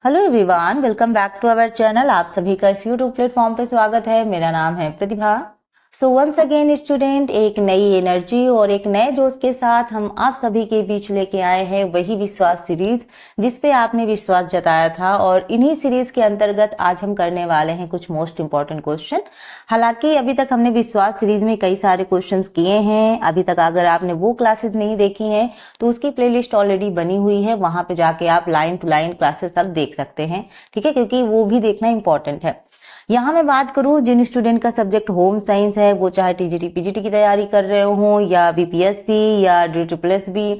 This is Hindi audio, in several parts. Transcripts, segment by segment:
Hello everyone, welcome back to our channel. आप सभी का इस यूट्यूब प्लेटफॉर्म पे स्वागत है। मेरा नाम है प्रतिभा। सो वंस अगेन स्टूडेंट, एक नई एनर्जी और एक नए जोश के साथ हम आप सभी के बीच लेके आए हैं वही विश्वास सीरीज जिस पे आपने विश्वास जताया था। और इन्हीं सीरीज के अंतर्गत आज हम करने वाले हैं कुछ मोस्ट इंपॉर्टेंट क्वेश्चन। हालांकि अभी तक हमने विश्वास सीरीज में कई सारे क्वेश्चंस किए हैं। अभी तक अगर आपने वो क्लासेस नहीं देखी हैं तो उसकी प्लेलिस्ट ऑलरेडी बनी हुई है, वहां पे जाके आप लाइन टू लाइन क्लासेस सब देख सकते हैं। ठीक है, क्योंकि वो भी देखना इंपॉर्टेंट है। यहाँ मैं बात करूँ जिन स्टूडेंट का सब्जेक्ट होम साइंस है, वो चाहे टीजीटी पीजीटी की तैयारी कर रहे हो या बीपीएससी या DSSB,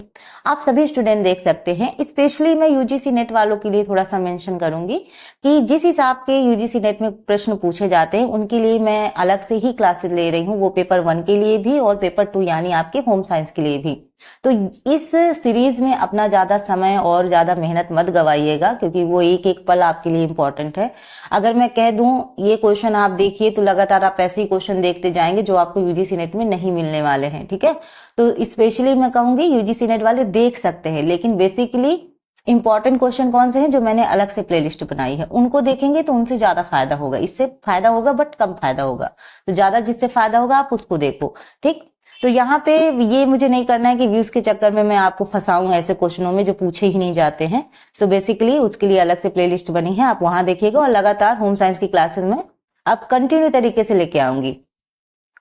आप सभी स्टूडेंट देख सकते हैं। स्पेशली मैं यूजीसी नेट वालों के लिए थोड़ा सा मेंशन करूंगी कि जिस हिसाब के यूजीसी नेट में प्रश्न पूछे जाते हैं उनके लिए मैं अलग से ही क्लासेस ले रही हूँ, वो पेपर 1 के लिए भी और पेपर 2 यानी आपके होम साइंस के लिए भी। तो इस सीरीज में अपना ज्यादा समय और ज्यादा मेहनत मत गवाइएगा, क्योंकि वो एक एक पल आपके लिए इंपॉर्टेंट है। अगर मैं कह दूं ये क्वेश्चन आप देखिए तो लगातार आप ऐसे ही क्वेश्चन देखते जाएंगे जो आपको यूजीसी नेट में नहीं मिलने वाले हैं। ठीक है, तो स्पेशली मैं कहूंगी यूजीसी नेट वाले देख सकते हैं, लेकिन बेसिकली इंपॉर्टेंट क्वेश्चन कौन से हैं जो मैंने अलग से प्लेलिस्ट बनाई है उनको देखेंगे तो उनसे ज्यादा फायदा होगा। इससे फायदा होगा बट कम फायदा होगा, तो ज्यादा जिससे फायदा होगा आप उसको देखो। ठीक, तो यहाँ पे ये मुझे नहीं करना है कि व्यूज के चक्कर में मैं आपको फंसाऊं ऐसे क्वेश्चनों में जो पूछे ही नहीं जाते हैं। सो बेसिकली उसके लिए अलग से प्लेलिस्ट बनी है, आप वहां देखिएगा। और लगातार होम साइंस की क्लासेस में अब कंटिन्यू तरीके से लेके आऊंगी,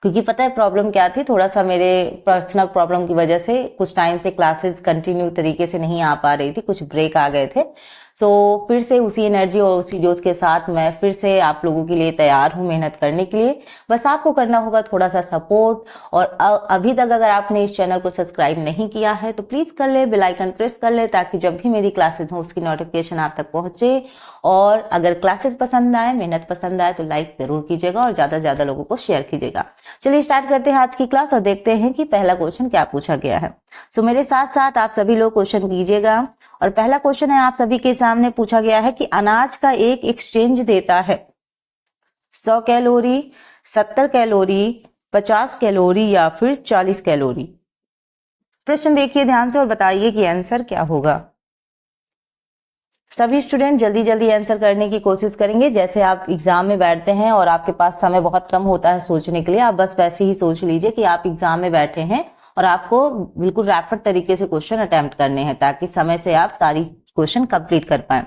क्योंकि पता है प्रॉब्लम क्या थी, थोड़ा सा मेरे पर्सनल प्रॉब्लम की वजह से कुछ टाइम से क्लासेस कंटिन्यू तरीके से नहीं आ पा रही थी, कुछ ब्रेक आ गए थे। सो फिर से उसी एनर्जी और उसी जोश के साथ मैं फिर से आप लोगों के लिए तैयार हूं मेहनत करने के लिए। बस आपको करना होगा थोड़ा सा सपोर्ट। और अभी तक अगर आपने इस चैनल को सब्सक्राइब नहीं किया है तो प्लीज कर ले, बेल आइकन प्रेस कर ले, ताकि जब भी मेरी क्लासेस हो उसकी नोटिफिकेशन आप तक पहुंचे। और अगर क्लासेस पसंद आए, मेहनत पसंद आए तो लाइक जरूर कीजिएगा और ज्यादा से ज्यादा लोगों को शेयर कीजिएगा। चलिए स्टार्ट करते हैं आज की क्लास और देखते हैं कि पहला क्वेश्चन क्या पूछा गया है। सो मेरे साथ साथ आप सभी लोग क्वेश्चन कीजिएगा। और पहला क्वेश्चन है आप सभी के सामने पूछा गया है कि अनाज का एक एक्सचेंज देता है 100 कैलोरी, 70 कैलोरी, 50 कैलोरी या फिर 40 कैलोरी। प्रश्न देखिए ध्यान से और बताइए कि आंसर क्या होगा। सभी स्टूडेंट जल्दी जल्दी आंसर करने की कोशिश करेंगे। जैसे आप एग्जाम में बैठते हैं और आपके पास समय बहुत कम होता है सोचने के लिए, आप बस वैसे ही सोच लीजिए कि आप एग्जाम में बैठे हैं और आपको बिल्कुल रैपिड तरीके से क्वेश्चन अटेम्प्ट करने हैं, ताकि समय से आप सारी क्वेश्चन कंप्लीट कर पाए।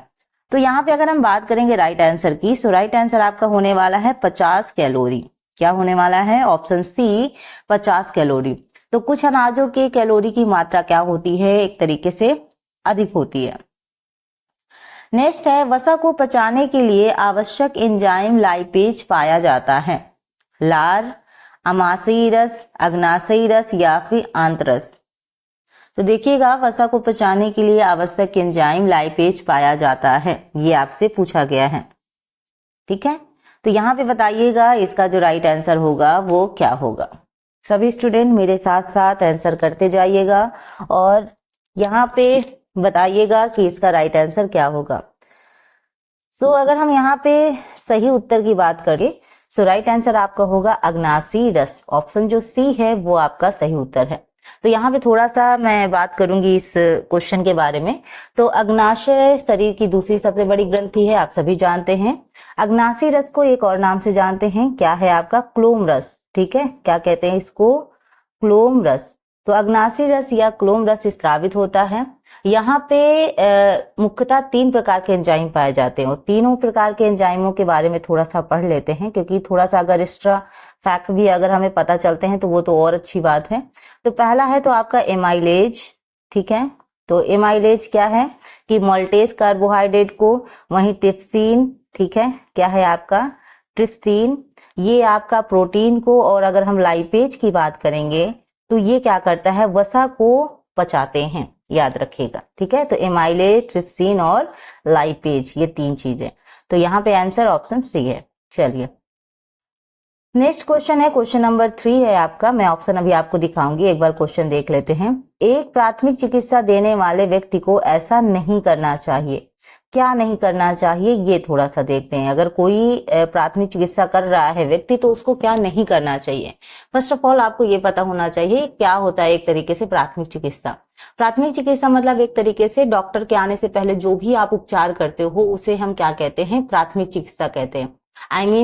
तो यहाँ पे अगर हम बात करेंगे राइट आंसर की, तो राइट आंसर आपका होने वाला है 50 कैलोरी। क्या होने वाला है? Option C, 50 calorie. तो कुछ अनाजों के कैलोरी की मात्रा क्या होती है, एक तरीके से अधिक होती है। नेक्स्ट है, वसा को पचाने के लिए आवश्यक एंजाइम लाइपेज पाया जाता है। लार, अमाशयी रस, अग्नाशयी रस या फिर आंतरस। तो देखिएगा, वसा को पचाने के लिए आवश्यक एंजाइम लाइपेज पाया जाता है, ये आपसे पूछा गया है। ठीक है, तो यहाँ पे बताइएगा इसका जो राइट आंसर होगा वो क्या होगा। सभी स्टूडेंट मेरे साथ साथ आंसर करते जाइएगा और यहाँ पे बताइएगा कि इसका राइट आंसर क्या होगा। सो अगर हम यहाँ पे सही उत्तर की बात करें, सो राइट आंसर आपका होगा अग्नाशयी रस। ऑप्शन जो सी है वो आपका सही उत्तर है। तो यहाँ पे थोड़ा सा मैं बात करूंगी इस क्वेश्चन के बारे में। तो अग्नाशय शरीर की दूसरी सबसे बड़ी ग्रंथि है, आप सभी जानते हैं। अग्नाशयी रस को एक और नाम से जानते हैं, क्या है आपका? क्लोम रस। ठीक है, क्या कहते हैं इसको? क्लोम रस। तो अग्नाशयी रस या क्लोम रस स्रावित होता है। यहाँ पे मुख्यतः 3 प्रकार के एंजाइम पाए जाते हैं और तीनों प्रकार के एंजाइमों के बारे में थोड़ा सा पढ़ लेते हैं, क्योंकि थोड़ा सा अगर एक्स्ट्रा फैक्ट भी अगर हमें पता चलते हैं तो वो तो और अच्छी बात है। तो पहला है तो आपका एमाइलेज। ठीक है, तो एमाइलेज क्या है कि मल्टेज कार्बोहाइड्रेट को, वहीं ट्रिप्सिन, ठीक है, क्या है आपका? ट्रिप्सिन, ये आपका प्रोटीन को, और अगर हम लाइपेज की बात करेंगे तो ये क्या करता है? वसा को पचाते हैं, याद रखिएगा। ठीक है, तो एमाइलेज, ट्रिप्सिन और लाइपेज, ये 3 चीजें। तो यहाँ पे आंसर ऑप्शन सी है। चलिए नेक्स्ट क्वेश्चन है, क्वेश्चन नंबर 3 है आपका। मैं ऑप्शन अभी आपको दिखाऊंगी, एक बार क्वेश्चन देख लेते हैं। एक प्राथमिक चिकित्सा देने वाले व्यक्ति को ऐसा नहीं करना चाहिए। क्या नहीं करना चाहिए ये थोड़ा सा देखते हैं। अगर कोई प्राथमिक चिकित्सा कर रहा है व्यक्ति तो उसको क्या नहीं करना चाहिए। फर्स्ट ऑफ ऑल आपको ये पता होना चाहिए क्या होता है एक तरीके से प्राथमिक चिकित्सा। प्राथमिक चिकित्सा मतलब एक तरीके से डॉक्टर के आने से पहले जो भी आप उपचार करते हो उसे हम क्या कहते हैं, प्राथमिक चिकित्सा कहते हैं।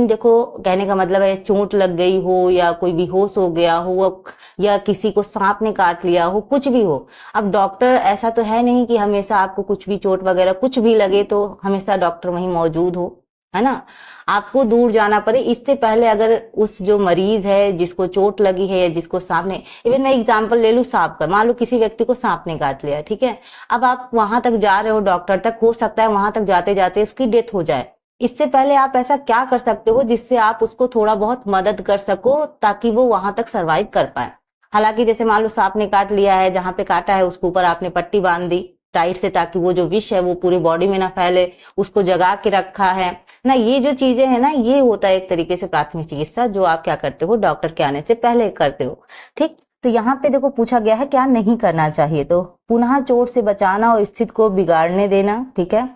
देखो कहने का मतलब है चोट लग गई हो या कोई बेहोश हो गया हो या किसी को सांप ने काट लिया हो, कुछ भी हो। अब डॉक्टर ऐसा तो है नहीं कि हमेशा आपको कुछ भी चोट वगैरह कुछ भी लगे तो हमेशा डॉक्टर वहीं मौजूद हो, है ना। आपको दूर जाना पड़े इससे पहले अगर उस जो मरीज है जिसको चोट लगी है या जिसको सांप ने, इवन मैं एग्जांपल ले लूं सांप का, मान लो किसी व्यक्ति को सांप ने काट लिया, ठीक है। अब आप वहां तक जा रहे हो डॉक्टर तक, हो सकता है वहां तक जाते जाते उसकी डेथ हो जाए। इससे पहले आप ऐसा क्या कर सकते हो जिससे आप उसको थोड़ा बहुत मदद कर सको ताकि वो वहां तक सरवाइव कर पाए। हालांकि जैसे मान लो सांप ने काट लिया है, जहां पे काटा है उसके ऊपर आपने पट्टी बांध दी टाइट से ताकि वो जो विष है वो पूरी बॉडी में ना फैले, उसको जगा के रखा है ना। ये जो चीजें है ना, ये होता है एक तरीके से प्राथमिक चिकित्सा जो आप क्या करते हो डॉक्टर के आने से पहले करते हो, ठीक। तो यहाँ पे देखो पूछा गया है क्या नहीं करना चाहिए, तो पुनः चोट से बचाना और स्थिति को बिगाड़ने देना, ठीक है।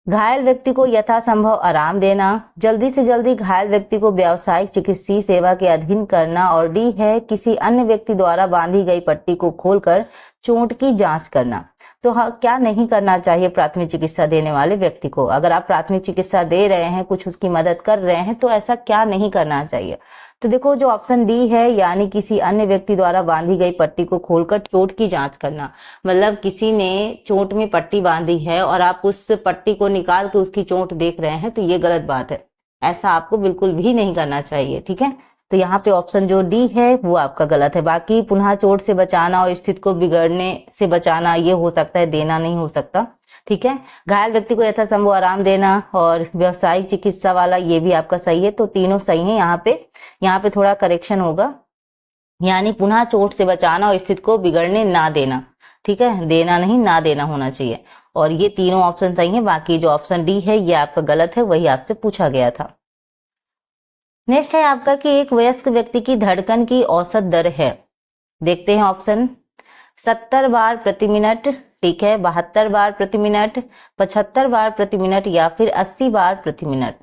घायल व्यक्ति को यथासंभव आराम देना, जल्दी से जल्दी घायल व्यक्ति को व्यावसायिक चिकित्सीय सेवा के अधीन करना, और डी है किसी अन्य व्यक्ति द्वारा बांधी गई पट्टी को खोलकर चोट की जांच करना। तो हाँ, क्या नहीं करना चाहिए प्राथमिक चिकित्सा देने वाले व्यक्ति को। अगर आप प्राथमिक चिकित्सा दे रहे हैं, कुछ उसकी मदद कर रहे हैं, तो ऐसा क्या नहीं करना चाहिए। तो देखो जो ऑप्शन डी है, यानी किसी अन्य व्यक्ति द्वारा बांधी गई पट्टी को खोलकर चोट की जांच करना। मतलब किसी ने चोट में पट्टी बांधी है और आप उस पट्टी को निकाल के उसकी चोट देख रहे हैं, तो ये गलत बात है। ऐसा आपको बिल्कुल भी नहीं करना चाहिए, ठीक है। तो यहाँ पे ऑप्शन जो डी है वो आपका गलत है। बाकी पुनः चोट से बचाना और स्थिति को बिगड़ने से बचाना ये हो सकता है, देना नहीं हो सकता, ठीक है। घायल व्यक्ति को यथासंभव आराम देना और व्यावसायिक चिकित्सा वाला ये भी आपका सही है। तो तीनों सही है। यहाँ पे थोड़ा करेक्शन होगा, यानी पुनः चोट से बचाना और स्थिति को बिगड़ने ना देना, ठीक है। देना नहीं, ना देना होना चाहिए। और ये तीनों ऑप्शन सही है। बाकी जो ऑप्शन डी है ये आपका गलत है, वही आपसे पूछा गया था। नेक्स्ट है आपका कि एक वयस्क व्यक्ति की धड़कन की औसत दर है। देखते हैं ऑप्शन। 70 बार प्रति मिनट, ठीक है, 72 बार प्रति मिनट, 75 बार प्रति मिनट या फिर 80 बार प्रति मिनट।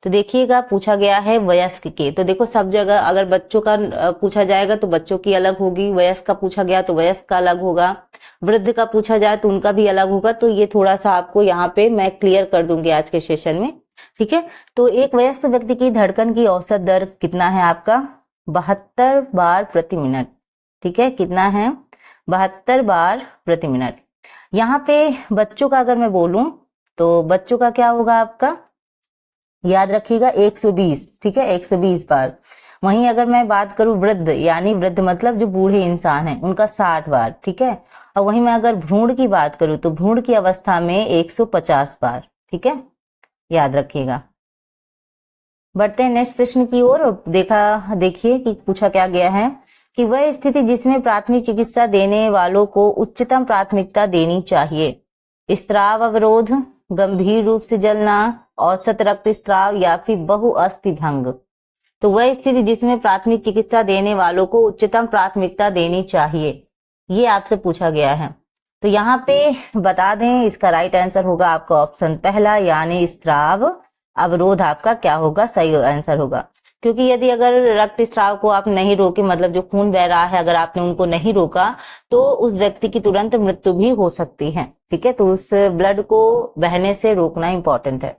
तो देखिएगा पूछा गया है वयस्क के, तो देखो सब जगह अगर बच्चों का पूछा जाएगा तो बच्चों की अलग होगी, वयस्क का पूछा गया तो वयस्क का अलग होगा, वृद्ध का पूछा जाए तो उनका भी अलग होगा। तो ये थोड़ा सा आपको यहाँ पे मैं क्लियर कर दूंगी आज के सेशन में, ठीक है। तो एक वयस्क व्यक्ति की धड़कन की औसत दर कितना है आपका, 72 बार प्रति मिनट, ठीक है। कितना है, 72 बार प्रति मिनट। यहाँ पे बच्चों का अगर मैं बोलूं तो बच्चों का क्या होगा आपका, याद रखिएगा 120, ठीक है, 120 बार। वहीं अगर मैं बात करूं वृद्ध, यानी वृद्ध मतलब जो बूढ़े इंसान हैं, उनका 60 बार, ठीक है। और वहीं मैं अगर भ्रूण की बात करूं तो भ्रूण की अवस्था में 150 बार, ठीक है, याद रखिएगा। बढ़ते हैं नेक्स्ट प्रश्न की ओर और देखिए कि पूछा क्या गया है कि वह स्थिति जिसमें प्राथमिक चिकित्सा देने वालों को उच्चतम प्राथमिकता देनी चाहिए। स्त्राव अवरोध, गंभीर रूप से जलना, औसत रक्तस्राव या फिर बहुअस्थि भंग। तो वह स्थिति जिसमें प्राथमिक चिकित्सा देने वालों को उच्चतम प्राथमिकता देनी चाहिए, ये आपसे पूछा गया है। तो यहाँ पे बता दें इसका राइट आंसर होगा आपका ऑप्शन पहला, यानी स्त्राव अवरोध आपका क्या होगा, सही आंसर होगा। क्योंकि यदि अगर रक्तस्राव को आप नहीं रोके, मतलब जो खून बह रहा है अगर आपने उनको नहीं रोका तो उस व्यक्ति की तुरंत मृत्यु भी हो सकती है, ठीक है। तो उस ब्लड को बहने से रोकना इंपॉर्टेंट है।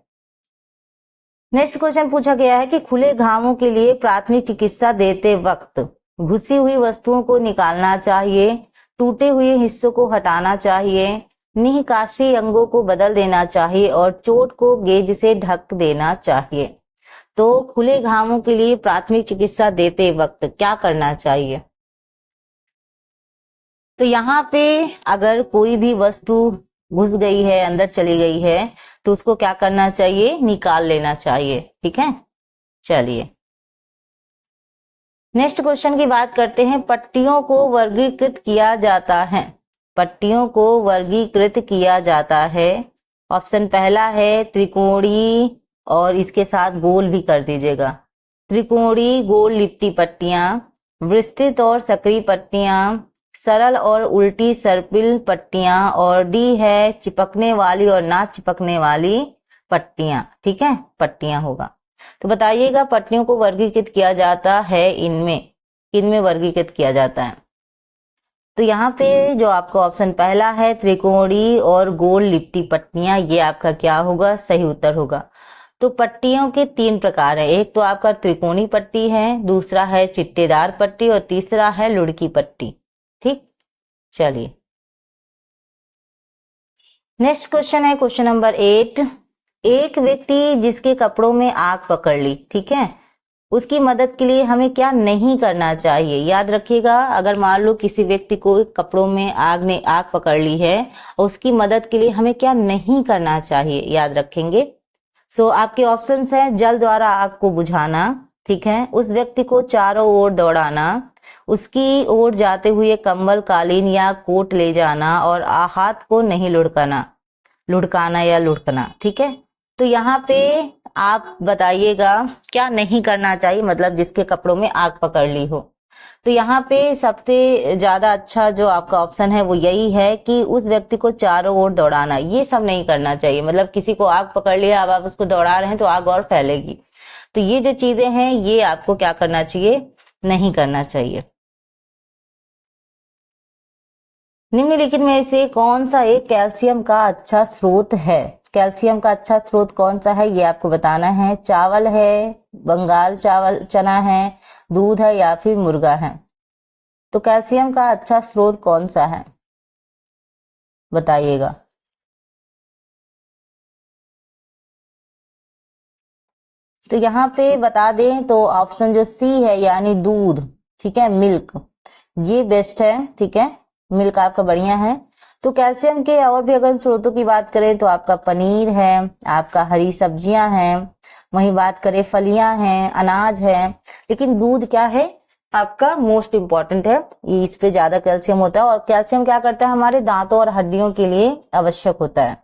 नेक्स्ट क्वेश्चन पूछा गया है कि खुले घावों के लिए प्राथमिक चिकित्सा देते वक्त घुसी हुई वस्तुओं को निकालना चाहिए, टूटे हुए हिस्सों को हटाना चाहिए, निकासी अंगों को बदल देना चाहिए और चोट को गेज से ढक देना चाहिए। तो खुले घावों के लिए प्राथमिक चिकित्सा देते वक्त क्या करना चाहिए। तो यहाँ पे अगर कोई भी वस्तु घुस गई है, अंदर चली गई है, तो उसको क्या करना चाहिए, निकाल लेना चाहिए, ठीक है। चलिए नेक्स्ट क्वेश्चन की बात करते हैं। पट्टियों को वर्गीकृत किया जाता है, पट्टियों को वर्गीकृत किया जाता है। ऑप्शन पहला है त्रिकोणीय और इसके साथ गोल भी कर दीजिएगा, त्रिकोणीय गोल लिपटी पट्टियां, विस्तृत और सक्रिय पट्टियां, सरल और उल्टी सर्पिल पट्टियां, और डी है चिपकने वाली और ना चिपकने वाली पट्टियां। ठीक है, पट्टियां होगा। तो बताइएगा पट्टियों को वर्गीकृत किया जाता है इनमें, किनमें वर्गीकृत किया जाता है? तो यहाँ पे जो आपका ऑप्शन पहला है त्रिकोणीय और गोल लिपटी पट्टियां, ये आपका क्या होगा? सही उत्तर होगा। तो पट्टियों के 3 प्रकार है, एक तो आपका त्रिकोणीय पट्टी है, दूसरा है चिट्टेदार पट्टी और तीसरा है लुढ़की पट्टी। ठीक, चलिए नेक्स्ट क्वेश्चन है क्वेश्चन नंबर 8। एक व्यक्ति जिसके कपड़ों में आग पकड़ ली, ठीक है, उसकी मदद के लिए हमें क्या नहीं करना चाहिए? याद रखिएगा, अगर मान लो किसी व्यक्ति को कपड़ों में आग पकड़ ली है, उसकी मदद के लिए हमें क्या नहीं करना चाहिए? याद रखेंगे। आपके ऑप्शंस हैं जल द्वारा आग को बुझाना, ठीक है, उस व्यक्ति को चारों ओर दौड़ाना, उसकी ओर जाते हुए कंबल, कालीन या कोट ले जाना, और हाथ को नहीं लुढ़काना या लुढ़कना। ठीक है, तो यहाँ पे आप बताइएगा क्या नहीं करना चाहिए, मतलब जिसके कपड़ों में आग पकड़ ली हो। तो यहाँ पे सबसे ज्यादा अच्छा जो आपका ऑप्शन है वो यही है कि उस व्यक्ति को चारों ओर दौड़ाना, ये सब नहीं करना चाहिए। मतलब किसी को आग पकड़ लिया, अब आप उसको दौड़ा रहे हैं तो आग और फैलेगी। तो ये जो चीजें हैं ये आपको क्या करना चाहिए? नहीं करना चाहिए। निम्नलिखित में से कौन सा एक कैल्शियम का अच्छा स्रोत है? कैल्शियम का अच्छा स्रोत कौन सा है ये आपको बताना है। चावल है, बंगाल चावल चना है, दूध है या फिर मुर्गा है? तो कैल्शियम का अच्छा स्रोत कौन सा है बताइएगा। तो यहाँ पे बता दें तो ऑप्शन जो सी है यानी दूध, ठीक है, मिल्क, ये बेस्ट है। ठीक है, मिल्क आपका बढ़िया है। तो कैल्शियम के और भी अगर स्रोतों की बात करें तो आपका पनीर है, आपका हरी सब्जियां हैं, वहीं बात करें फलियां हैं, अनाज है, लेकिन दूध क्या है आपका मोस्ट इंपॉर्टेंट है, इस पे ज्यादा कैल्शियम होता है। और कैल्शियम क्या करता है? हमारे दांतों और हड्डियों के लिए आवश्यक होता है।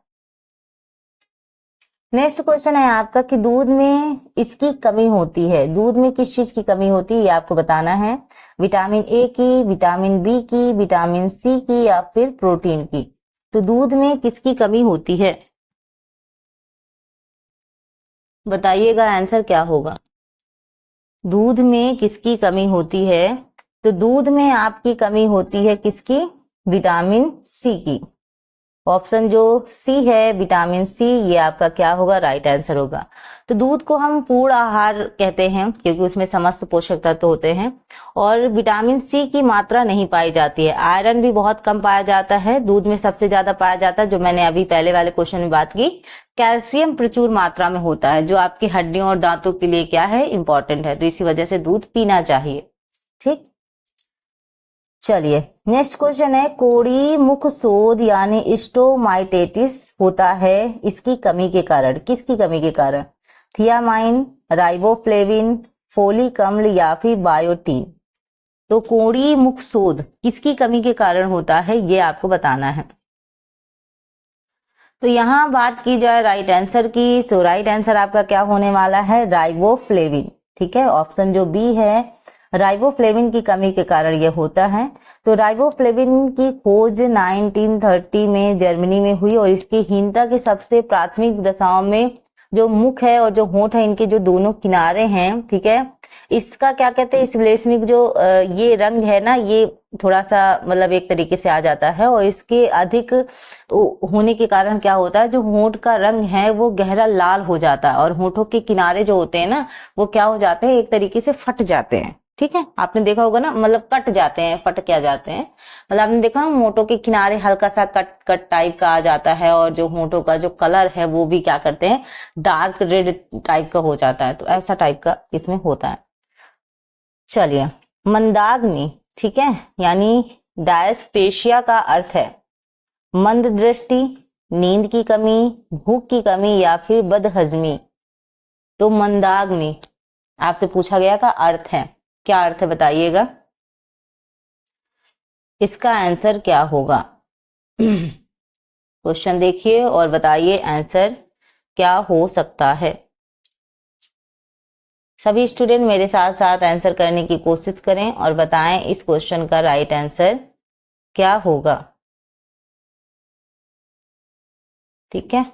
नेक्स्ट क्वेश्चन है आपका कि दूध में इसकी कमी होती है, दूध में किस चीज की कमी होती है ये आपको बताना है। विटामिन ए की, विटामिन बी की, विटामिन सी की या फिर प्रोटीन की? तो दूध में किसकी कमी होती है बताइएगा, आंसर क्या होगा। दूध में किसकी कमी होती है? तो दूध में आपकी कमी होती है किसकी? विटामिन सी की। ऑप्शन जो सी है विटामिन सी, ये आपका क्या होगा? राइट आंसर होगा। तो दूध को हम पूर्ण आहार कहते हैं क्योंकि उसमें समस्त पोषक तत्व होते हैं, और विटामिन सी की मात्रा नहीं पाई जाती है। आयरन भी बहुत कम पाया जाता है, दूध में सबसे ज्यादा पाया जाता है, जो मैंने अभी पहले वाले क्वेश्चन में बात की। कैल्शियम प्रचुर मात्रा में होता है जो आपकी हड्डियों और दांतों के लिए क्या है? इंपॉर्टेंट है। तो इसी वजह से दूध पीना चाहिए। ठीक, चलिए नेक्स्ट क्वेश्चन है कोड़ी मुख शोध यानी स्टोमाइटेटिस होता है इसकी कमी के कारण, किसकी कमी के कारण? थियामाइन, राइबोफ्लेविन, फोलिक अम्ल या फिर बायोटीन? तो कोड़ी मुख शोध किसकी कमी के कारण होता है ये आपको बताना है। तो यहाँ बात की जाए राइट आंसर की, सो राइट आंसर आपका क्या होने वाला है? राइबोफ्लेविन। ठीक है, ऑप्शन जो बी है राइबोफ्लेविन की कमी के कारण यह होता है। तो राइबोफ्लेविन की खोज 1930 में जर्मनी में हुई, और इसकी हीनता के सबसे प्राथमिक दशाओं में जो मुख है और जो होंठ है, इनके जो दोनों किनारे हैं, ठीक है, इसका क्या कहते हैं? इस ब्लेसमिक जो ये रंग है ना, ये थोड़ा सा मतलब एक तरीके से आ जाता है, और इसके अधिक होने के कारण क्या होता है? जो होंठ का रंग है वो गहरा लाल हो जाता है, और होंठों के किनारे जो होते हैं ना वो क्या हो जाते हैं? एक तरीके से फट जाते हैं। ठीक है, आपने देखा होगा ना, मतलब कट जाते हैं, फट क्या जाते हैं, मतलब आपने देखा होंठों के किनारे हल्का सा कट कट टाइप का आ जाता है, और जो होंठों का जो कलर है वो भी क्या करते हैं? डार्क रेड टाइप का हो जाता है। तो ऐसा टाइप का इसमें होता है। चलिए मंदाग्नि, ठीक है, यानी डायस्पेशिया का अर्थ है मंद दृष्टि, नींद की कमी, भूख की कमी या फिर बदहजमी? तो मंदाग्नि आपसे पूछा गया का अर्थ है, क्या अर्थ है बताइएगा, इसका आंसर क्या होगा? क्वेश्चन देखिए और बताइए आंसर क्या हो सकता है। सभी स्टूडेंट मेरे साथ साथ आंसर करने की कोशिश करें और बताएं इस क्वेश्चन का राइट आंसर क्या होगा। ठीक है,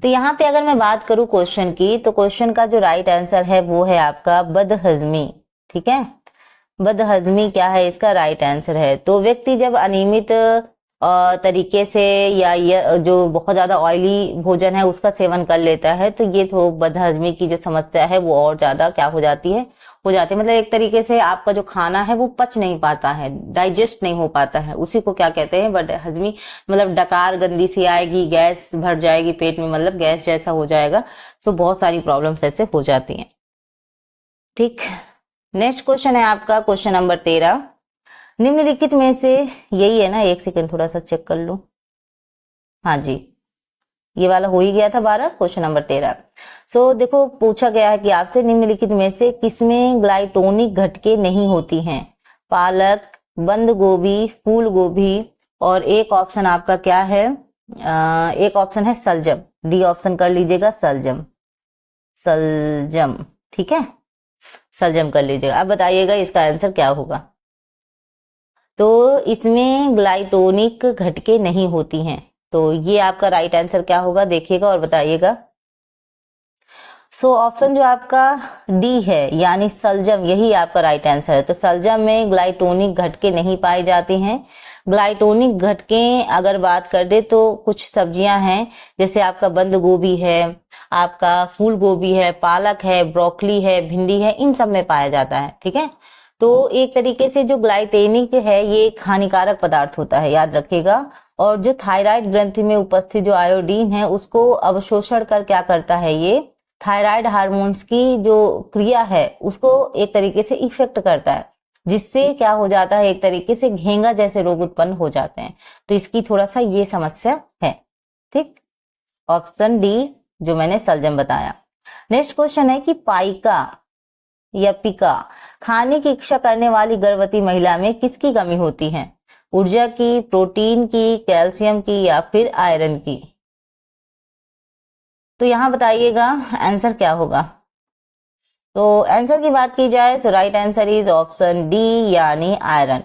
तो यहाँ पे अगर मैं बात करूं क्वेश्चन की, तो क्वेश्चन का जो राइट आंसर है वो है आपका बदहजमी। ठीक है, बदहजमी क्या है, इसका राइट आंसर है। तो व्यक्ति जब अनियमित तरीके से या ये जो बहुत ज्यादा ऑयली भोजन है उसका सेवन कर लेता है, तो ये तो बदहजमी की जो समस्या है वो और ज्यादा क्या हो जाती है, मतलब एक तरीके से आपका जो खाना है वो पच नहीं पाता है, डाइजेस्ट नहीं हो पाता है, उसी को क्या कहते हैं, बदहजमी। मतलब डकार गंदी सी आएगी, गैस भर जाएगी पेट में, मतलब गैस जैसा हो जाएगा। तो बहुत सारी प्रॉब्लम्स ऐसे हो जाती हैं। ठीक, नेक्स्ट क्वेश्चन है आपका क्वेश्चन नंबर 13। निम्नलिखित में से, यही है ना, एक सेकंड थोड़ा सा चेक कर लूं। हाँ जी, ये वाला हो ही गया था 12, क्वेश्चन नंबर 13। सो देखो, पूछा गया है कि आपसे निम्नलिखित में से किसमें ग्लाइटोनिक घटकें नहीं होती हैं। पालक, बंद गोभी, फूल गोभी, और एक ऑप्शन आपका क्या है, एक ऑप्शन है सलजम। डी ऑप्शन कर लीजिएगा, सलजम। सलजम, ठीक है, सलजम कर लीजिएगा। अब बताइएगा इसका आंसर क्या होगा। तो इसमें ग्लाइटोनिक घटकें नहीं होती हैं, तो ये आपका राइट आंसर क्या होगा, देखिएगा और बताइएगा। सो ऑप्शन जो आपका डी है यानी सलजम, यही आपका राइट आंसर है। तो सलजम में ग्लाइटोनिक घटकें नहीं पाई जाती हैं। ग्लाइटोनिक घटकें अगर बात कर दे तो कुछ सब्जियां हैं, जैसे आपका बंद गोभी है, आपका फूल गोभी है, पालक है, ब्रोकली है, भिंडी है, इन सब में पाया जाता है। ठीक है, तो एक तरीके से जो ग्लाइटेनिक है ये एक हानिकारक पदार्थ होता है, याद रखिएगा। और जो थायराइड ग्रंथि में उपस्थित जो आयोडीन है उसको अवशोषण कर क्या करता है, ये थायराइड हार्मोन्स की जो क्रिया है उसको एक तरीके से इफेक्ट करता है, जिससे क्या हो जाता है, एक तरीके से घेंगा जैसे रोग उत्पन्न हो जाते हैं। तो इसकी थोड़ा सा ये समस्या है। ठीक, ऑप्शन डी जो मैंने सलजम बताया। नेक्स्ट क्वेश्चन है कि पाइका या पिका खाने की इच्छा करने वाली गर्भवती महिला में किसकी कमी होती है। ऊर्जा की, प्रोटीन की, कैल्शियम की, या फिर आयरन की। तो यहां बताइएगा आंसर क्या होगा। तो आंसर की बात की जाए तो right answer is option D यानी आयरन।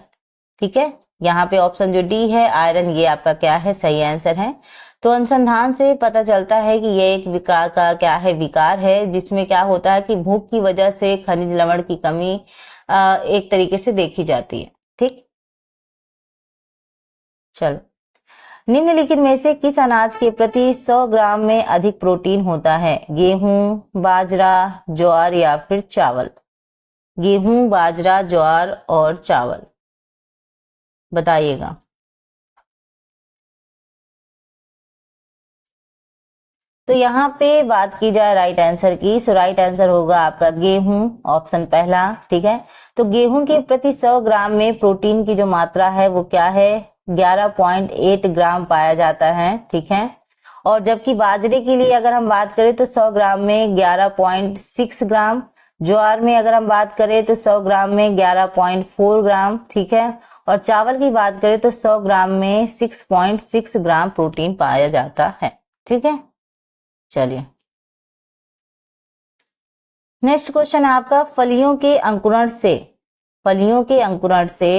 ठीक है, यहाँ पे ऑप्शन जो डी है आयरन, ये आपका क्या है, सही आंसर है। तो अनुसंधान से पता चलता है कि ये एक विकार का क्या है, विकार है, जिसमें क्या होता है कि भूख की वजह से खनिज लवण की कमी एक तरीके से देखी जाती है। ठीक, चलो, निम्नलिखित में से किस अनाज के प्रति 100 ग्राम में अधिक प्रोटीन होता है। गेहूं, बाजरा, ज्वार, या फिर चावल। गेहूं, बाजरा, ज्वार और चावल, बताइएगा। तो यहाँ पे बात की जाए राइट आंसर की, सो राइट आंसर होगा आपका गेहूं, ऑप्शन पहला। ठीक है, तो गेहूं के प्रति 100 ग्राम में प्रोटीन की जो मात्रा है वो क्या है, 11.8 ग्राम पाया जाता है। ठीक है, और जबकि बाजरे के लिए अगर हम बात करें तो 100 ग्राम में 11.6 ग्राम, ज्वार में अगर हम बात करें तो 100 ग्राम में 11.4 ग्राम। ठीक है, और चावल की बात करें तो 100 ग्राम में 6.6 ग्राम प्रोटीन पाया जाता है। ठीक है, चलिए नेक्स्ट क्वेश्चन है आपका, फलियों के अंकुरण से, फलियों के अंकुरण से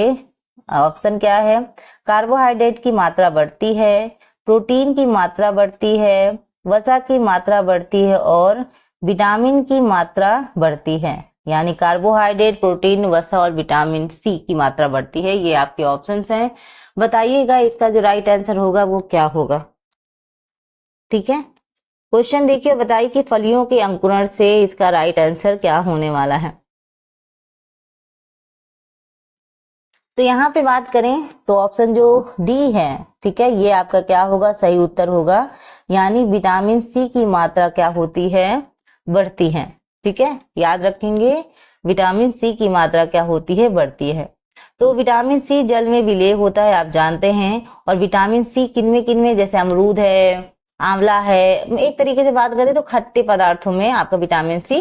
ऑप्शन क्या है, कार्बोहाइड्रेट की मात्रा बढ़ती है, प्रोटीन की मात्रा बढ़ती है, वसा की मात्रा बढ़ती है, और विटामिन की मात्रा बढ़ती है। यानी कार्बोहाइड्रेट, प्रोटीन, वसा और विटामिन सी की मात्रा बढ़ती है। ये आपके ऑप्शंस हैं, बताइएगा इसका जो राइट आंसर होगा वो क्या होगा। ठीक है, क्वेश्चन देखिए, बताइए कि फलियों के अंकुरण से इसका राइट आंसर क्या होने वाला है। तो यहाँ पे बात करें तो ऑप्शन जो डी है, ठीक है, ये आपका क्या होगा, सही उत्तर होगा। यानी विटामिन सी की मात्रा क्या होती है, बढ़ती है। ठीक है, याद रखेंगे, विटामिन सी की मात्रा क्या होती है, बढ़ती है। तो विटामिन सी जल में विलेय होता है, आप जानते हैं। और विटामिन सी किनमें, जैसे अमरूद है, आंवला है, एक तरीके से बात करें तो खट्टे पदार्थों में आपका विटामिन सी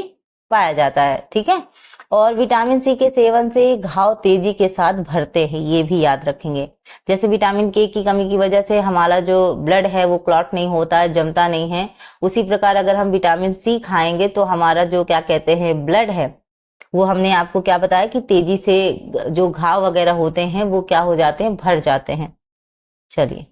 पाया जाता है, ठीक है। और विटामिन सी के सेवन से घाव तेजी के साथ भरते हैं, ये भी याद रखेंगे। जैसे विटामिन के की कमी की वजह से हमारा जो ब्लड है वो क्लॉट नहीं होता है, जमता नहीं है, उसी प्रकार अगर हम विटामिन सी खाएंगे तो हमारा जो क्या कहते हैं ब्लड है वो, हमने आपको क्या बताया कि तेजी से जो घाव वगैरह होते हैं वो क्या हो जाते हैं, भर जाते हैं। चलिए,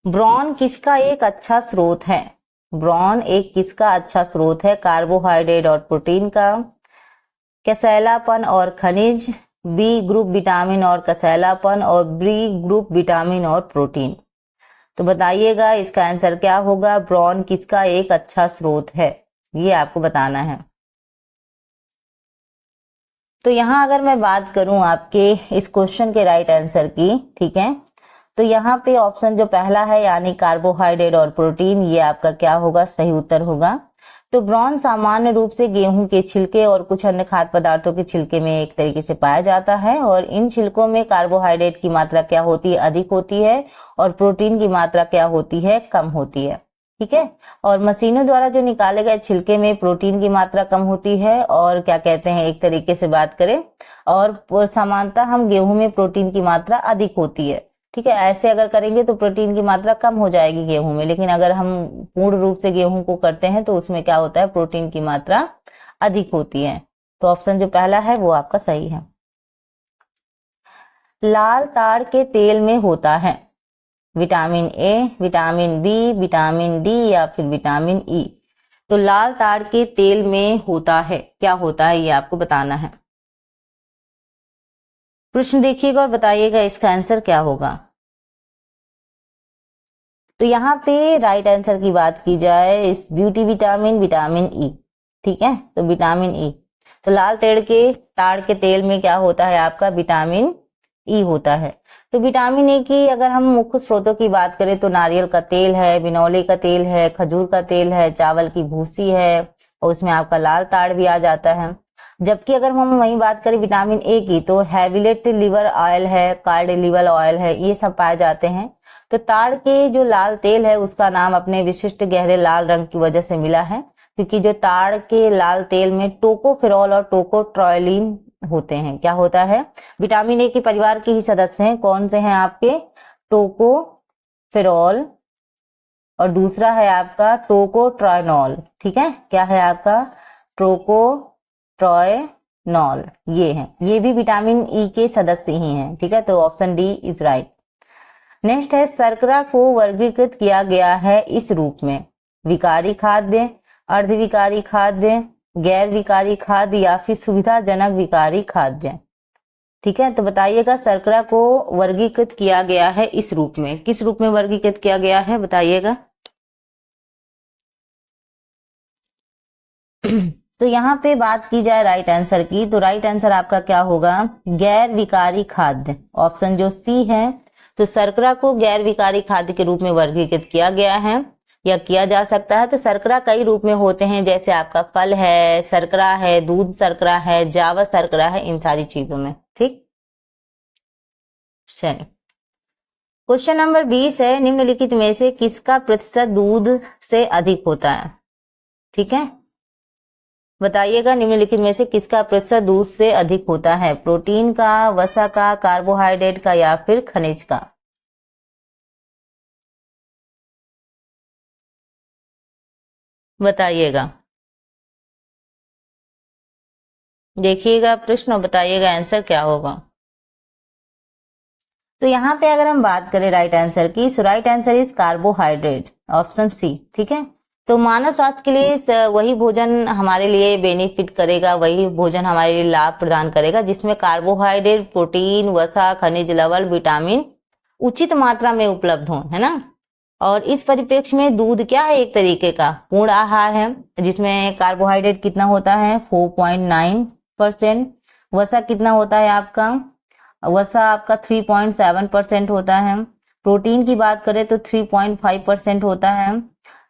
ब्रॉन किसका एक अच्छा स्रोत है? ब्रॉन एक किसका अच्छा स्रोत है? कार्बोहाइड्रेट और प्रोटीन का, कसैलापन और खनिज, बी ग्रुप विटामिन और कसैलापन, और बी ग्रुप विटामिन और प्रोटीन। तो बताइएगा इसका आंसर क्या होगा? ब्रॉन किसका एक अच्छा स्रोत है, ये आपको बताना है। तो यहां अगर मैं बात करूं आपके इस क्वेश्चन के राइट आंसर की, ठीक है, तो यहाँ पे ऑप्शन जो पहला है यानी कार्बोहाइड्रेट और प्रोटीन, ये आपका क्या होगा? सही उत्तर होगा। तो ब्रॉन सामान्य रूप से गेहूं के छिलके और कुछ अन्य खाद्य पदार्थों के छिलके में एक तरीके से पाया जाता है, और इन छिलकों में कार्बोहाइड्रेट की मात्रा क्या होती है? अधिक होती है, और प्रोटीन की मात्रा क्या होती है? कम होती है, ठीक है। और मशीनों द्वारा जो निकाले गए छिलके में प्रोटीन की मात्रा कम होती है, और क्या कहते हैं, एक तरीके से बात करें, और सामान्यतः हम गेहूं में प्रोटीन की मात्रा अधिक होती है, ठीक है। ऐसे अगर करेंगे तो प्रोटीन की मात्रा कम हो जाएगी गेहूं में, लेकिन अगर हम पूर्ण रूप से गेहूं को करते हैं तो उसमें क्या होता है? प्रोटीन की मात्रा अधिक होती है। तो ऑप्शन जो पहला है वो आपका सही है। लाल ताड़ के तेल में होता है vitamin A, vitamin B, vitamin D या फिर विटामिन ई। तो लाल ताड़ के तेल में होता है, क्या होता है, ये आपको बताना है। प्रश्न देखिएगा और बताइएगा इसका आंसर क्या होगा। तो यहाँ पे राइट आंसर की बात की जाए, इस ब्यूटी विटामिन, विटामिन ई, ठीक है, तो विटामिन ई। तो लाल ताड़ के तेल में क्या होता है? आपका विटामिन ई होता है। तो विटामिन ए की अगर हम मुख्य स्रोतों की बात करें तो नारियल का तेल है, बिनौले का तेल है, खजूर का तेल है, चावल की भूसी है, और उसमें आपका लाल ताड़ भी आ जाता है। जबकि अगर हम वही बात करें विटामिन ए की, तो हैविलेट लिवर ऑयल है, कार्ड लिवर ऑयल है, ये सब पाए जाते हैं। तो ताड़ के जो लाल तेल है उसका नाम अपने विशिष्ट गहरे लाल रंग की वजह से मिला है, क्योंकि जो ताड़ के लाल तेल में टोकोफेरॉल और टोकोट्रोलिन होते हैं। क्या होता है? विटामिन ए के परिवार के ही सदस्य हैं। कौन से हैं आपके? टोकोफेरॉल, और दूसरा है आपका टोकोट्राइनॉल, ठीक है। क्या है आपका? टोकोट्राइनॉल, ये है, ये भी विटामिन ई के सदस्य ही हैं, ठीक है। तो option D is right. Next है, शर्करा को वर्गीकृत किया गया है इस रूप में: विकारी खाद्य, अर्धविकारी खाद्य, गैर विकारी खाद्य या फिर सुविधाजनक विकारी खाद्य, ठीक है। तो बताइएगा शर्करा को वर्गीकृत किया गया है इस रूप में, किस रूप में वर्गीकृत किया गया है, बताइएगा। तो यहाँ पे बात की जाए राइट आंसर की, तो राइट आंसर आपका क्या होगा? गैर विकारी खाद्य, ऑप्शन जो सी है। तो शर्करा को गैर विकारी खाद्य के रूप में वर्गीकृत किया गया है या किया जा सकता है। तो शर्करा कई रूप में होते हैं, जैसे आपका फल है, शर्करा है, दूध शर्करा है, जावा शर्करा है, इन सारी चीजों में, ठीक। चलिए, क्वेश्चन नंबर 20 है, निम्नलिखित में से किसका प्रतिशत दूध से अधिक होता है, ठीक है। बताइएगा निम्नलिखित में से किसका प्रतिशत दूध से अधिक होता है? प्रोटीन का, वसा का, कार्बोहाइड्रेट का या फिर खनिज का? बताइएगा, देखिएगा प्रश्न और बताइएगा आंसर क्या होगा। तो यहाँ पे अगर हम बात करें राइट आंसर की, so right answer is carbohydrate, option C, ठीक है। तो मानव स्वास्थ्य के लिए वही भोजन हमारे लिए बेनिफिट करेगा, वही भोजन हमारे लिए लाभ प्रदान करेगा जिसमें कार्बोहाइड्रेट, प्रोटीन, वसा, खनिज लवण, विटामिन उचित मात्रा में उपलब्ध हो, है ना। और इस परिप्रेक्ष्य में दूध क्या है? एक तरीके का पूर्ण आहार है, जिसमें कार्बोहाइड्रेट कितना होता है? 4.9%। वसा कितना होता है आपका? वसा आपका 3.7% होता है। प्रोटीन की बात करें तो 3.5% होता है,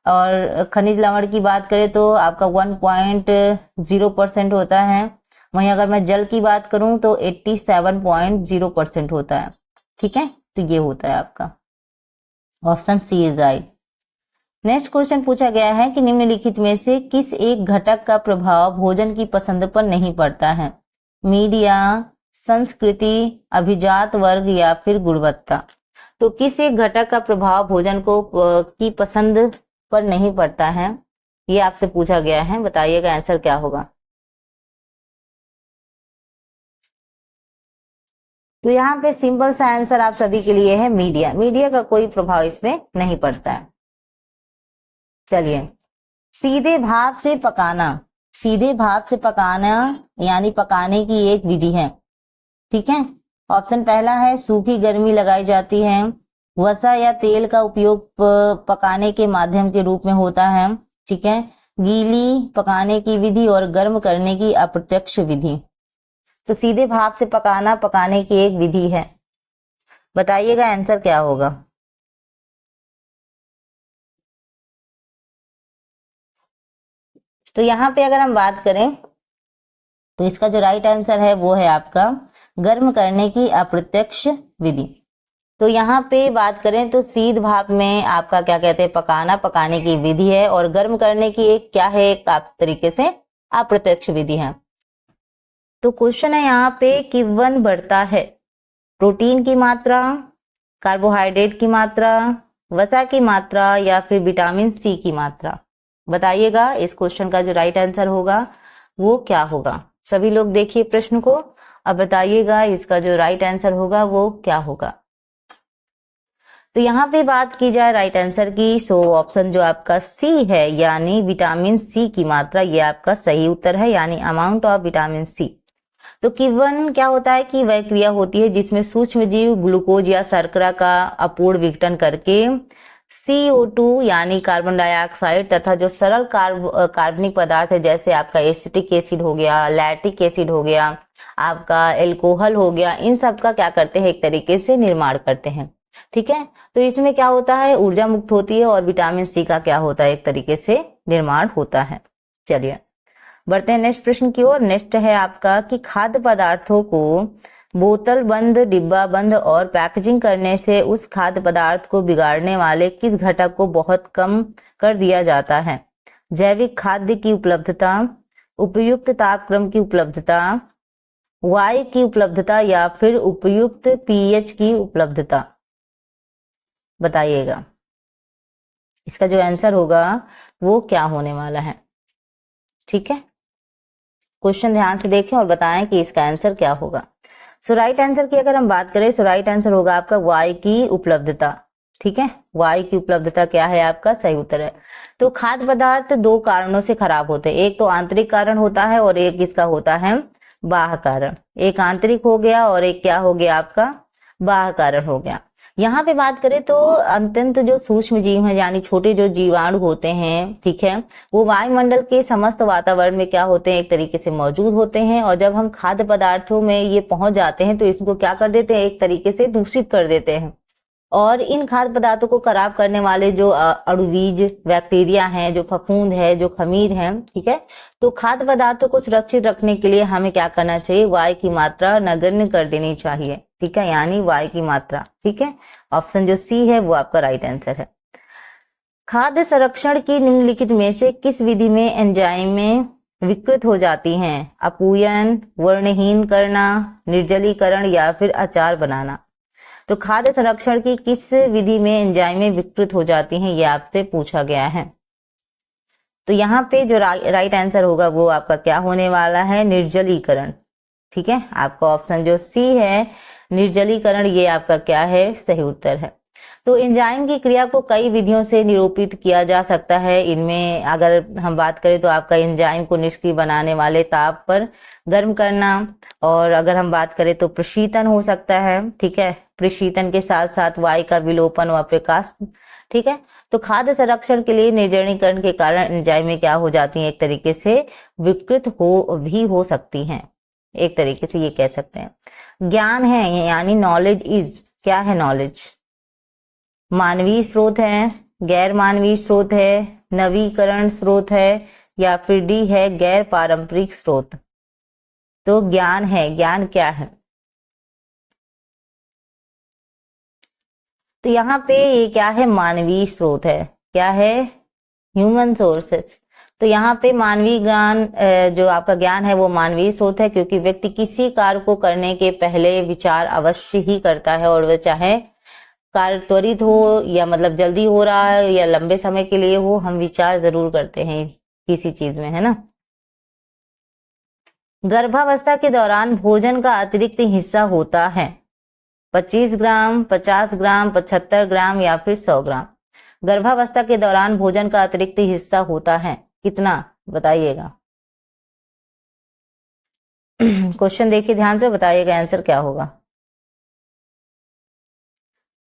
और खनिज लवण की बात करें तो आपका 1.0% होता है। वहीं अगर मैं जल की बात करूं तो 87.0% होता है, ठीक है। तो ये होता है आपका, option C is right. Next question पूछा गया है कि निम्नलिखित में से किस एक घटक का प्रभाव भोजन की पसंद पर नहीं पड़ता है? मीडिया, संस्कृति, अभिजात वर्ग या फिर गुणवत्ता। तो किस एक घटक का प्रभाव भोजन को की पसंद पर नहीं पड़ता है, ये आपसे पूछा गया है। बताइएगा आंसर क्या होगा। तो यहाँ पे सिंपल सा आंसर आप सभी के लिए है मीडिया। मीडिया का कोई प्रभाव इसमें नहीं पड़ता है। चलिए, सीधे भाप से पकाना। सीधे भाप से पकाना यानी पकाने की एक विधि है, ठीक है। ऑप्शन पहला है सूखी गर्मी लगाई जाती है, वसा या तेल का उपयोग पकाने के माध्यम के रूप में होता है, ठीक है। गीली पकाने की विधि और गर्म करने की अप्रत्यक्ष विधि। तो सीधे भाप से पकाना पकाने की एक विधि है। बताइएगा आंसर क्या होगा। तो यहाँ पे अगर हम बात करें तो इसका जो राइट आंसर है वो है आपका गर्म करने की अप्रत्यक्ष विधि। तो यहाँ पे बात करें तो सीध भाप में आपका क्या कहते हैं, पकाना पकाने की विधि है, और गर्म करने की एक क्या है, एक आप तरीके से अप्रत्यक्ष विधि है। तो क्वेश्चन है यहाँ पे कि वन बढ़ता है प्रोटीन की मात्रा, कार्बोहाइड्रेट की मात्रा, वसा की मात्रा या फिर विटामिन सी की मात्रा। बताइएगा इस क्वेश्चन का जो राइट आंसर होगा वो क्या होगा। सभी लोग देखिए प्रश्न को, अब बताइएगा इसका जो राइट आंसर होगा वो क्या होगा। तो यहाँ पे बात की जाए राइट आंसर की, सो ऑप्शन जो आपका सी है यानी विटामिन सी की मात्रा, ये आपका सही उत्तर है, यानी अमाउंट ऑफ विटामिन सी। तो किण्वन क्या होता है कि वह क्रिया होती है जिसमें सूक्ष्म जीव ग्लूकोज या शर्करा का अपूर्ण विघटन करके CO2 यानी कार्बन डाइऑक्साइड तथा जो सरल कार्बनिक पदार्थ है, जैसे आपका एसिटिक एसिड हो गया, लैक्टिक एसिड हो गया, आपका एल्कोहल हो गया, इन सब का क्या करते हैं, एक तरीके से निर्माण करते हैं, ठीक है। तो इसमें क्या होता है, ऊर्जा मुक्त होती है और विटामिन सी का क्या होता है, एक तरीके से निर्माण होता है। चलिए बढ़ते हैं नेक्स्ट प्रश्न की ओर। नेक्स्ट है आपका कि खाद्य पदार्थों को बोतल बंद, डिब्बा बंद और पैकेजिंग करने से उस खाद्य पदार्थ को बिगाड़ने वाले किस घटक को बहुत कम कर दिया जाता है? जैविक खाद्य की उपलब्धता, उपयुक्त तापक्रम की उपलब्धता, वायु की उपलब्धता या फिर उपयुक्त pH की उपलब्धता। बताइएगा इसका जो आंसर होगा वो क्या होने वाला है, ठीक है। क्वेश्चन ध्यान से देखें और बताएं कि इसका आंसर क्या होगा। सो राइट आंसर की अगर हम बात करें, सो राइट आंसर होगा आपका वायु की उपलब्धता, ठीक है। वायु की उपलब्धता क्या है आपका सही उत्तर है। तो खाद्य पदार्थ दो कारणों से खराब होते हैं, एक तो आंतरिक कारण होता है और एक इसका होता है बाह्य कारण। एक आंतरिक हो गया और एक क्या हो गया आपका बाह्य कारण हो गया। यहाँ पे बात करें तो अत्यंत जो सूक्ष्म जीव हैं यानी छोटे जो जीवाणु होते हैं, ठीक है, वो वायुमंडल के समस्त वातावरण में क्या होते हैं, एक तरीके से मौजूद होते हैं, और जब हम खाद्य पदार्थों में ये पहुंच जाते हैं तो इसको क्या कर देते हैं, एक तरीके से दूषित कर देते हैं। और इन खाद्य पदार्थों को खराब करने वाले जो अणुबीज बैक्टीरिया हैं, जो फफूंद है, जो खमीर हैं, ठीक है। तो खाद्य पदार्थों को सुरक्षित रखने के लिए हमें क्या करना चाहिए, वायु की मात्रा नगण्य कर देनी चाहिए, ठीक है, यानी वायु की मात्रा, ठीक है। ऑप्शन जो सी है वो आपका राइट आंसर है। खाद्य संरक्षण की निम्नलिखित में से किस विधि में एंजाइमें विकृत हो जाती हैं? अपूयन, वर्णहीन करना, निर्जलीकरण या फिर अचार बनाना। तो खाद्य संरक्षण की किस विधि में एंजाइमें विकृत हो जाती हैं, ये आपसे पूछा गया है। तो यहाँ पे जो राइट आंसर होगा वो आपका क्या होने वाला है, निर्जलीकरण, ठीक है। आपका ऑप्शन जो सी है निर्जलीकरण, ये आपका क्या है सही उत्तर है। तो एंजाइम की क्रिया को कई विधियों से निरूपित किया जा सकता है। इनमें अगर हम बात करें तो आपका एंजाइम को निष्क्रिय बनाने वाले ताप पर गर्म करना, और अगर हम बात करें तो प्रशीतन हो सकता है, ठीक है, प्रशीतन के साथ साथ वायु का विलोपन व प्रकाश, ठीक है। तो खाद्य संरक्षण के लिए निर्जलीकरण के कारण एंजाइमें क्या हो जाती हैं, एक तरीके से विकृत हो सकती हैं, एक तरीके से ये कह सकते हैं। ज्ञान है यानी नॉलेज इज, क्या है नॉलेज, मानवीय स्रोत है, गैर मानवीय स्रोत है, नवीकरण स्रोत है, या फिर डी है गैर पारंपरिक स्रोत। तो ज्ञान है, ज्ञान क्या है, तो यहाँ पे ये क्या है मानवीय स्रोत है, क्या है, ह्यूमन सोर्सेस। तो यहाँ पे मानवीय ज्ञान, जो आपका ज्ञान है वो मानवीय स्रोत है, क्योंकि व्यक्ति किसी कार्य को करने के पहले विचार अवश्य ही करता है, और वह चाहे कार्य त्वरित हो या मतलब जल्दी हो रहा है या लंबे समय के लिए हो, हम विचार जरूर करते हैं किसी चीज में, है ना। गर्भावस्था के दौरान भोजन का अतिरिक्त हिस्सा होता है 25 ग्राम, 50 ग्राम, 75 ग्राम या फिर 100 ग्राम। गर्भावस्था के दौरान भोजन का अतिरिक्त हिस्सा होता है कितना, बताइएगा। क्वेश्चन देखिए ध्यान से, बताइएगा आंसर क्या होगा।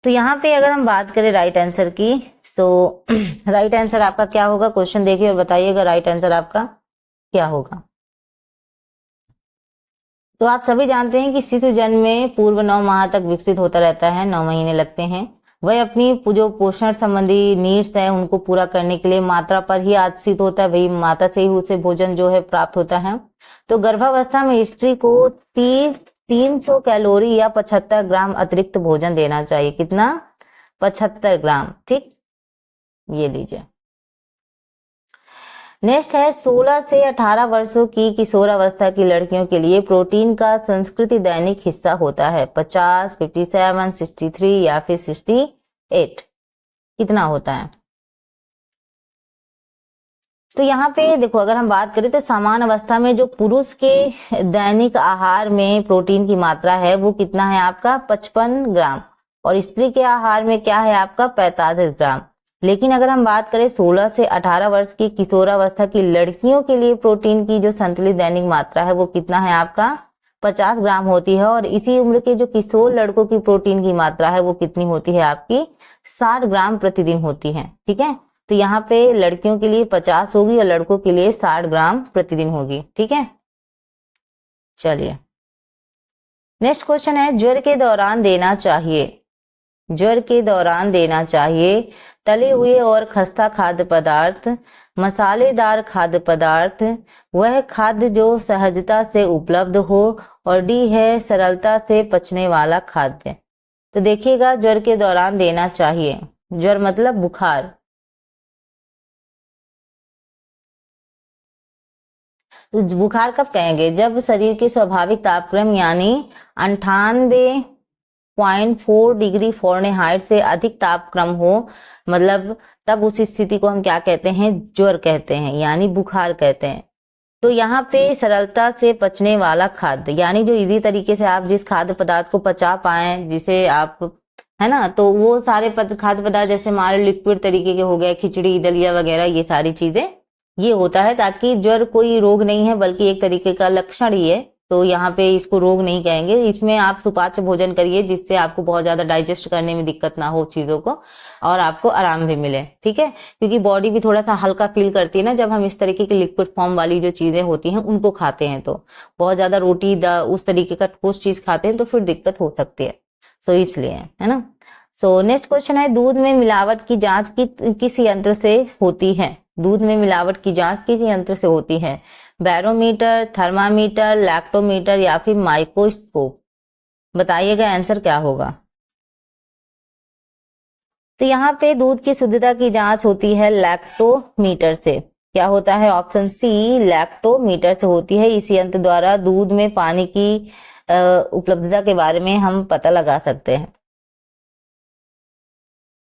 तो यहाँ पे अगर हम बात करें राइट आंसर की, सो राइट आंसर आपका क्या होगा, क्वेश्चन देखिए और बताइएगा राइट आंसर आपका क्या होगा। तो आप सभी जानते हैं कि शिशु जन्म में पूर्व 9 माह तक विकसित होता रहता है, 9 महीने लगते हैं। वह अपनी जो पोषण संबंधी नीड्स है उनको पूरा करने के लिए मात्रा पर ही आश्रित होता है, भाई माता से ही उसे भोजन जो है प्राप्त होता है। तो गर्भावस्था में स्त्री को 300 कैलोरी या 75 ग्राम अतिरिक्त भोजन देना चाहिए, कितना, 75 ग्राम, ठीक, ये लीजिए। नेक्स्ट है 16 से 18 वर्षों की किशोरावस्था की लड़कियों के लिए प्रोटीन का संस्कृति दैनिक हिस्सा होता है 50, 57, 63 या फिर 68, कितना होता है। तो यहाँ पे देखो अगर हम बात करें तो समान अवस्था में जो पुरुष के दैनिक आहार में प्रोटीन की मात्रा है वो कितना है आपका 55 ग्राम, और स्त्री के आहार में क्या है आपका 45 ग्राम। लेकिन अगर हम बात करें 16 से 18 वर्ष की किशोरावस्था की लड़कियों के लिए प्रोटीन की जो संतुलित दैनिक मात्रा है वो कितना है आपका 50 ग्राम होती है, और इसी उम्र के जो किशोर लड़कों की प्रोटीन की मात्रा है वो कितनी होती है आपकी 60 ग्राम प्रतिदिन होती है, ठीक है। तो यहाँ पे लड़कियों के लिए 50 होगी और लड़कों के लिए 60 ग्राम प्रतिदिन होगी, ठीक है। चलिए नेक्स्ट क्वेश्चन है, ज्वर के दौरान देना चाहिए, ज्वर के दौरान देना चाहिए तले हुए और खस्ता खाद्य पदार्थ, मसालेदार खाद्य पदार्थ, वह खाद्य जो सहजता से उपलब्ध हो, और डी है सरलता से पचने वाला खाद्य। तो देखिएगा ज्वर के दौरान देना चाहिए, ज्वर मतलब बुखार, तो बुखार कब कहेंगे, जब शरीर के स्वाभाविक तापक्रम यानी 98.4 डिग्री फ़ारेनहाइट से अधिक तापक्रम हो, मतलब तब उस स्थिति को हम क्या कहते हैं, ज्वर कहते हैं, यानी बुखार कहते हैं। तो यहाँ पे सरलता से पचने वाला खाद्य, यानी जो इजी तरीके से आप जिस खाद्य पदार्थ को पचा पाए, जिसे आप, है ना, तो वो सारे खाद्य पदार्थ जैसे हमारे लिक्विड तरीके के हो गए, खिचड़ी, दलिया वगैरह, ये सारी चीजें, ये होता है ताकि ज्वर कोई रोग नहीं है बल्कि एक तरीके का लक्षण ही है। तो यहाँ पे इसको रोग नहीं कहेंगे, इसमें आप सुपाच्य भोजन करिए जिससे आपको बहुत ज्यादा डाइजेस्ट करने में दिक्कत ना हो चीजों को, और आपको आराम भी मिले, ठीक है। क्योंकि बॉडी भी थोड़ा सा हल्का फील करती है ना जब हम इस तरीके की लिक्विड फॉर्म वाली जो चीजें होती हैं उनको खाते हैं। तो बहुत ज्यादा रोटी उस तरीके का ठोस चीज खाते हैं तो फिर दिक्कत हो सकती है, सो इसलिए, है ना। सो नेक्स्ट क्वेश्चन है, दूध में मिलावट की जांच किस यंत्र से होती है, दूध में मिलावट की जांच किस यंत्र से होती है, बैरोमीटर, थर्मामीटर, लैक्टोमीटर या फिर माइक्रोस्कोप, बताइएगा आंसर क्या होगा। तो यहाँ पे दूध की शुद्धता की जांच होती है लैक्टोमीटर से, क्या होता है, ऑप्शन सी लैक्टोमीटर से होती है। इस यंत्र द्वारा दूध में पानी की उपलब्धता के बारे में हम पता लगा सकते हैं।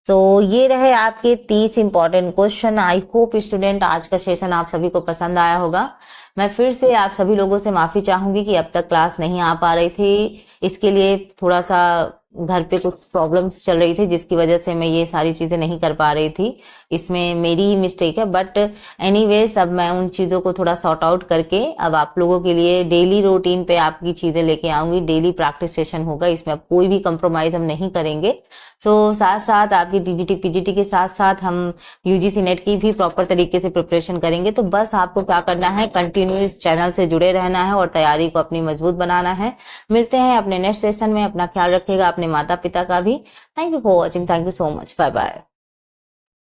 तो ये रहे आपके 30 important question. I hope student आज का सेशन आप सभी को पसंद आया होगा। मैं फिर से आप सभी लोगों से माफी चाहूंगी कि अब तक क्लास नहीं आ पा रही थी, इसके लिए थोड़ा सा घर पे कुछ प्रॉब्लम्स चल रही थी जिसकी वजह से मैं ये सारी चीजें नहीं कर पा रही थी, इसमें मेरी ही मिस्टेक है। बट एनीवेज अब मैं उन चीजों को थोड़ा सॉर्ट आउट करके अब आप लोगों के लिए डेली रूटीन पे आपकी चीजें लेके आऊंगी, डेली प्रैक्टिस सेशन होगा, इसमें अब कोई भी कंप्रोमाइज हम नहीं करेंगे। सो साथ साथ आपकी टीजीटी पीजीटी के साथ साथ हम यूजीसी नेट की भी प्रॉपर तरीके से प्रिपरेशन करेंगे। तो बस आपको क्या करना है, कंटिन्यू इस चैनल से जुड़े रहना है और तैयारी को अपनी मजबूत बनाना है। मिलते हैं अपने नेक्स्ट सेशन में, अपना ख्याल रखिएगा, अपने माता पिता का भी। Thank you for watching, thank you so much, bye bye.